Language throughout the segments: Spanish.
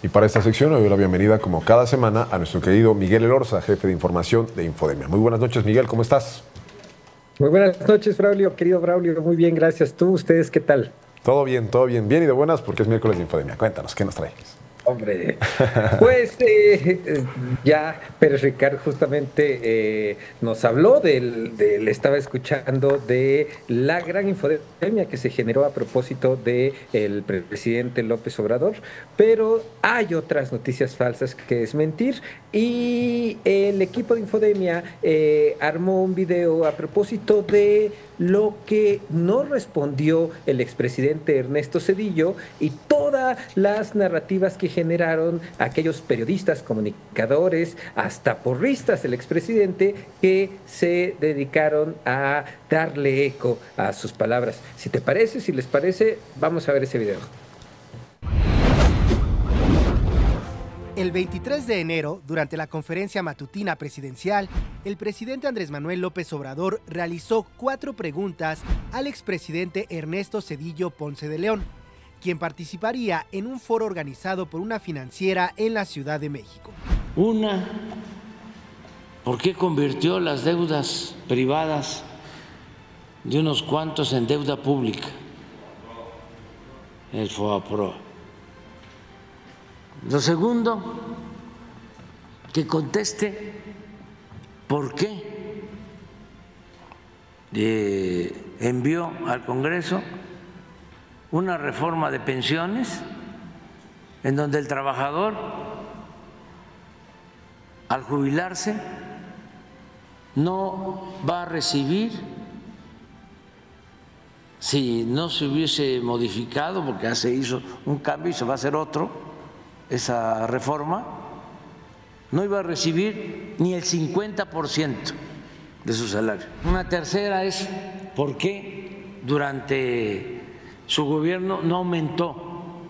Y para esta sección le doy la bienvenida, como cada semana, a nuestro querido Miguel Elorza, jefe de información de Infodemia. Muy buenas noches, Miguel, ¿cómo estás? Muy buenas noches, Braulio, querido Braulio. Muy bien, gracias. ¿Tú, ustedes, qué tal? Todo bien, todo bien. Bien y de buenas porque es miércoles de Infodemia. Cuéntanos, ¿qué nos traes? Hombre, pues ya Pérez Ricard justamente nos habló estaba escuchando de la gran infodemia que se generó a propósito del presidente López Obrador, pero hay otras noticias falsas que desmentir y el equipo de Infodemia armó un video a propósito de lo que no respondió el expresidente Ernesto Zedillo y todas las narrativas que generaron aquellos periodistas, comunicadores, hasta porristas del expresidente que se dedicaron a darle eco a sus palabras. Si te parece, si les parece, vamos a ver ese video. El 23 de enero, durante la conferencia matutina presidencial, el presidente Andrés Manuel López Obrador realizó 4 preguntas al expresidente Ernesto Zedillo Ponce de León, quien participaría en un foro organizado por una financiera en la Ciudad de México. Una, ¿por qué convirtió las deudas privadas de unos cuantos en deuda pública? El FOBAPROA. Lo segundo, que conteste por qué envió al Congreso una reforma de pensiones en donde el trabajador, al jubilarse, no va a recibir, si no se hubiese modificado, porque ya se hizo un cambio y se va a hacer otro, esa reforma, no iba a recibir ni el 50% de su salario. Una tercera es por qué durante su gobierno no aumentó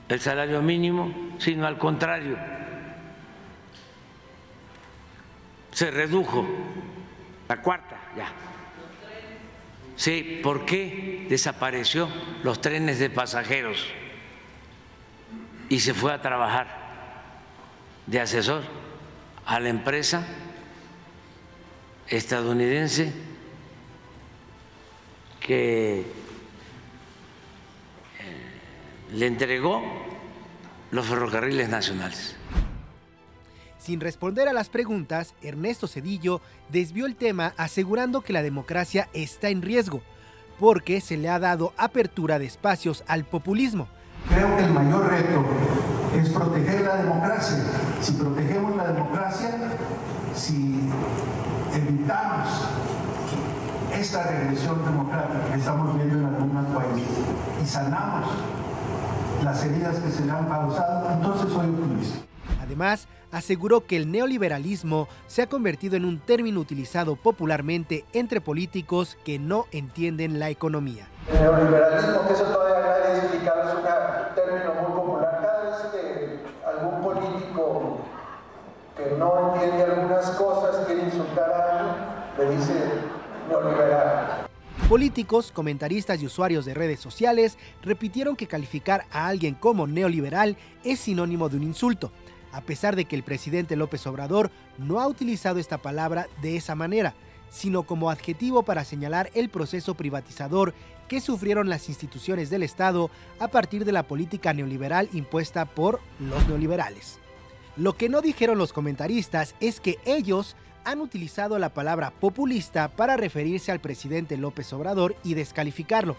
el salario mínimo, sino al contrario, se redujo la cuarta ya. Sí, ¿por qué desapareció los trenes de pasajeros y se fue a trabajar de asesor a la empresa estadounidense que le entregó los ferrocarriles nacionales? Sin responder a las preguntas, Ernesto Zedillo desvió el tema asegurando que la democracia está en riesgo, porque se le ha dado apertura de espacios al populismo. Creo que el mayor reto es proteger la democracia. Si protegemos la democracia, si evitamos esta regresión democrática que estamos viendo en algunos países y sanamos las heridas que se le han causado, entonces soy optimista. Además, aseguró que el neoliberalismo se ha convertido en un término utilizado popularmente entre políticos que no entienden la economía. El neoliberalismo, que eso todavía nadie ha explicado, es un término muy popular. Cada vez que algún político que no entiende algunas cosas quiere insultar a alguien, le dice neoliberal. Políticos, comentaristas y usuarios de redes sociales repitieron que calificar a alguien como neoliberal es sinónimo de un insulto, a pesar de que el presidente López Obrador no ha utilizado esta palabra de esa manera, sino como adjetivo para señalar el proceso privatizador que sufrieron las instituciones del Estado a partir de la política neoliberal impuesta por los neoliberales. Lo que no dijeron los comentaristas es que ellos han utilizado la palabra populista para referirse al presidente López Obrador y descalificarlo.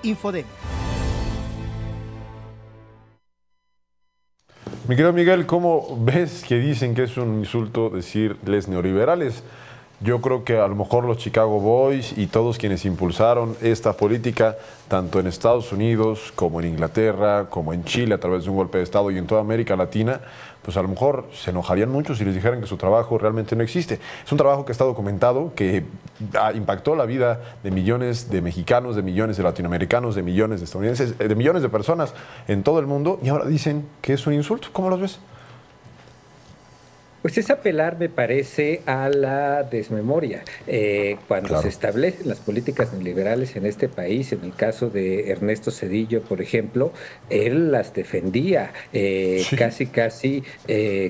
Infodemia. Mi querido Miguel, ¿cómo ves que dicen que es un insulto decirles neoliberales? Yo creo que a lo mejor los Chicago Boys y todos quienes impulsaron esta política, tanto en Estados Unidos como en Inglaterra, como en Chile a través de un golpe de Estado y en toda América Latina, pues a lo mejor se enojarían mucho si les dijeran que su trabajo realmente no existe. Es un trabajo que está documentado, que impactó la vida de millones de mexicanos, de millones de latinoamericanos, de millones de estadounidenses, de millones de personas en todo el mundo, y ahora dicen que es un insulto. ¿Cómo los ves? Pues es apelar, me parece, a la desmemoria. Cuando se establecen las políticas neoliberales en este país, en el caso de Ernesto Zedillo, por ejemplo, él las defendía casi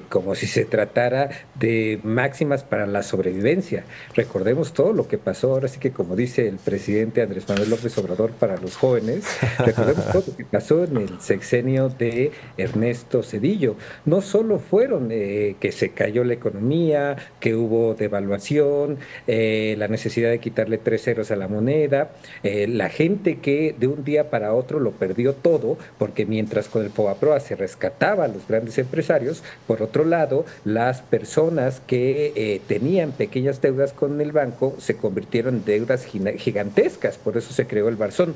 como si se tratara de máximas para la sobrevivencia. Recordemos todo lo que pasó, ahora sí que como dice el presidente Andrés Manuel López Obrador para los jóvenes, recordemos todo lo que pasó en el sexenio de Ernesto Zedillo. No solo fueron que se cayó la economía, que hubo devaluación, la necesidad de quitarle 3 ceros a la moneda, la gente que de un día para otro lo perdió todo, porque mientras con el FOBAPROA se rescataba a los grandes empresarios, por otro lado, las personas que tenían pequeñas deudas con el banco se convirtieron en deudas gigantescas, por eso se creó el Barzón.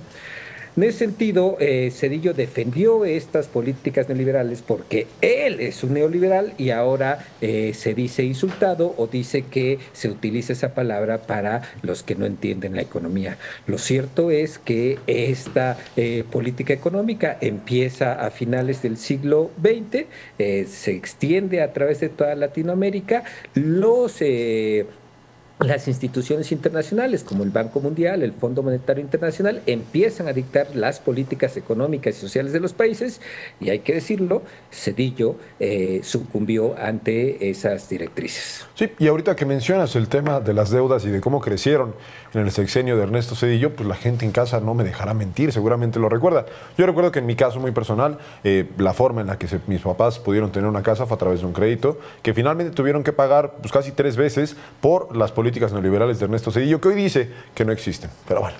En ese sentido, Zedillo defendió estas políticas neoliberales porque él es un neoliberal y ahora se dice insultado o dice que se utiliza esa palabra para los que no entienden la economía. Lo cierto es que esta política económica empieza a finales del siglo XX, se extiende a través de toda Latinoamérica. Las instituciones internacionales como el Banco Mundial, el Fondo Monetario Internacional, empiezan a dictar las políticas económicas y sociales de los países y hay que decirlo, Zedillo sucumbió ante esas directrices. Sí, y ahorita que mencionas el tema de las deudas y de cómo crecieron en el sexenio de Ernesto Zedillo, pues la gente en casa no me dejará mentir, seguramente lo recuerda. Yo recuerdo que en mi caso muy personal, la forma en la que mis papás pudieron tener una casa fue a través de un crédito, que finalmente tuvieron que pagar pues, casi 3 veces por las políticas neoliberales de Ernesto Zedillo, que hoy dice que no existen, pero bueno.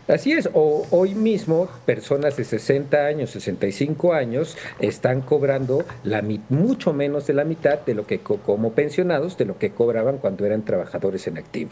Así es, hoy mismo personas de 60 años, 65 años están cobrando mucho menos de la mitad de lo que como pensionados de lo que cobraban cuando eran trabajadores en activo.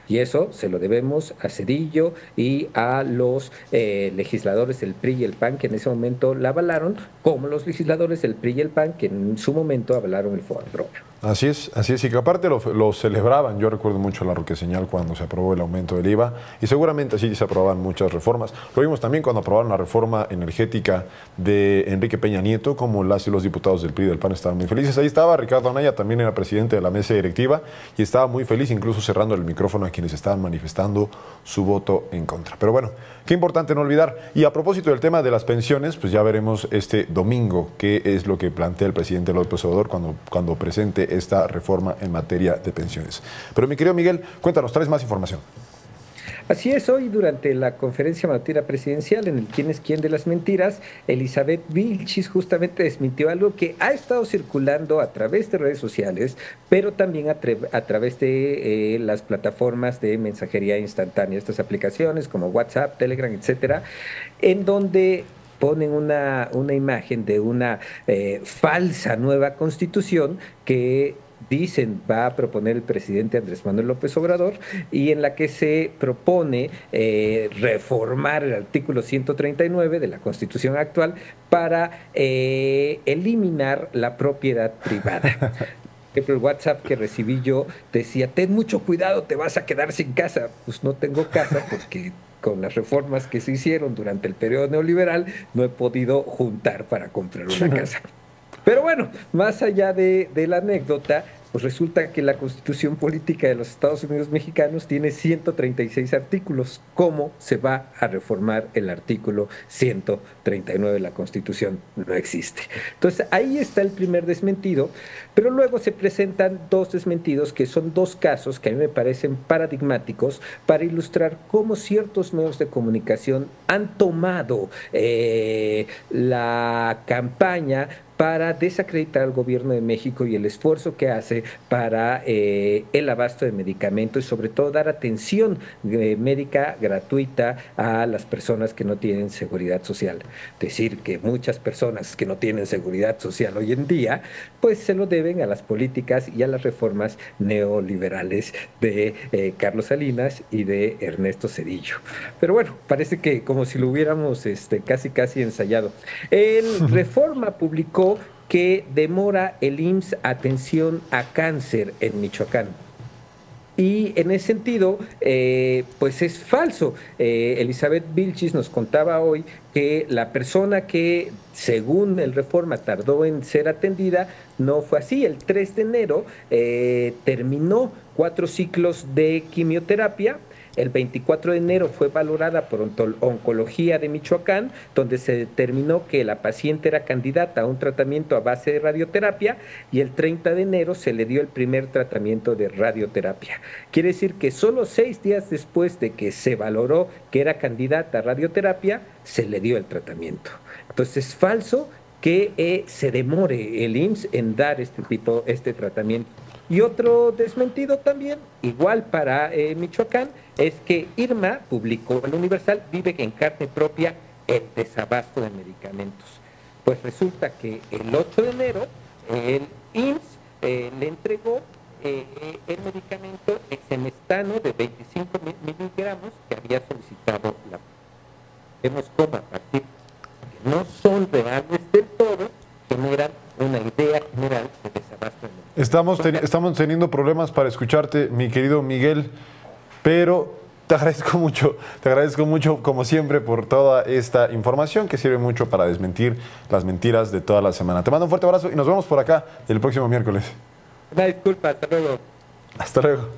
Y eso se lo debemos a Zedillo y a los legisladores del PRI y el PAN que en ese momento la avalaron, como los legisladores del PRI y el PAN que en su momento avalaron el FOBAPROA. Así es, y que aparte lo celebraban. Yo recuerdo mucho la Roqueseñal cuando se aprobó el aumento del IVA y seguramente así se aprobaban muchas reformas. Lo vimos también cuando aprobaron la reforma energética de Enrique Peña Nieto, como las y los diputados del PRI y del PAN estaban muy felices. Ahí estaba Ricardo Anaya, también era presidente de la mesa directiva y estaba muy feliz, incluso cerrando el micrófono a quienes estaban manifestando su voto en contra. Pero bueno, qué importante no olvidar. Y a propósito del tema de las pensiones, pues ya veremos este domingo qué es lo que plantea el presidente López Obrador cuando presente esta reforma en materia de pensiones. Pero mi querido Miguel, cuéntanos, traes más información. Así es, hoy durante la conferencia matutina presidencial en el quién es quién de las mentiras, Elizabeth Vilchis justamente desmintió algo que ha estado circulando a través de redes sociales, pero también a través de las plataformas de mensajería instantánea, estas aplicaciones como WhatsApp, Telegram, etcétera, en donde ponen una imagen de una falsa nueva constitución que dicen va a proponer el presidente Andrés Manuel López Obrador y en la que se propone reformar el artículo 139 de la Constitución actual para eliminar la propiedad privada. Por ejemplo, el WhatsApp que recibí yo decía, ten mucho cuidado, te vas a quedar sin casa. Pues no tengo casa porque con las reformas que se hicieron durante el periodo neoliberal no he podido juntar para comprar una casa. Pero bueno, más allá de la anécdota, pues resulta que la Constitución Política de los Estados Unidos Mexicanos tiene 136 artículos. ¿Cómo se va a reformar el artículo 139 de la Constitución? No existe. Entonces, ahí está el primer desmentido, pero luego se presentan 2 desmentidos que son 2 casos que a mí me parecen paradigmáticos para ilustrar cómo ciertos medios de comunicación han tomado la campaña para desacreditar al gobierno de México y el esfuerzo que hace para el abasto de medicamentos y sobre todo dar atención médica gratuita a las personas que no tienen seguridad social. Decir que muchas personas que no tienen seguridad social hoy en día, pues se lo deben a las políticas y a las reformas neoliberales de Carlos Salinas y de Ernesto Zedillo. Pero bueno, parece que como si lo hubiéramos casi ensayado. El Reforma publicó que demora el IMSS atención a cáncer en Michoacán. Y en ese sentido, pues es falso. Elizabeth Vilchis nos contaba hoy que la persona que, según el Reforma, tardó en ser atendida, no fue así. El 3 de enero terminó 4 ciclos de quimioterapia. El 24 de enero fue valorada por Oncología de Michoacán, donde se determinó que la paciente era candidata a un tratamiento a base de radioterapia, y el 30 de enero se le dio el primer tratamiento de radioterapia. Quiere decir que solo 6 días después de que se valoró que era candidata a radioterapia, se le dio el tratamiento. Entonces es falso que se demore el IMSS en dar este tratamiento. Y otro desmentido también, igual para Michoacán, es que Irma publicó en el Universal, vive en carne propia el desabasto de medicamentos. Pues resulta que el 8 de enero el IMSS le entregó el medicamento exemestano de 25 miligramos que había solicitado la. Vemos cómo a partir de que no son reales del todo, generan una idea general de desabasto de medicamentos. Estamos teniendo problemas para escucharte, mi querido Miguel, pero te agradezco mucho, como siempre, por toda esta información que sirve mucho para desmentir las mentiras de toda la semana. Te mando un fuerte abrazo y nos vemos por acá el próximo miércoles. Una disculpa, hasta luego. Hasta luego.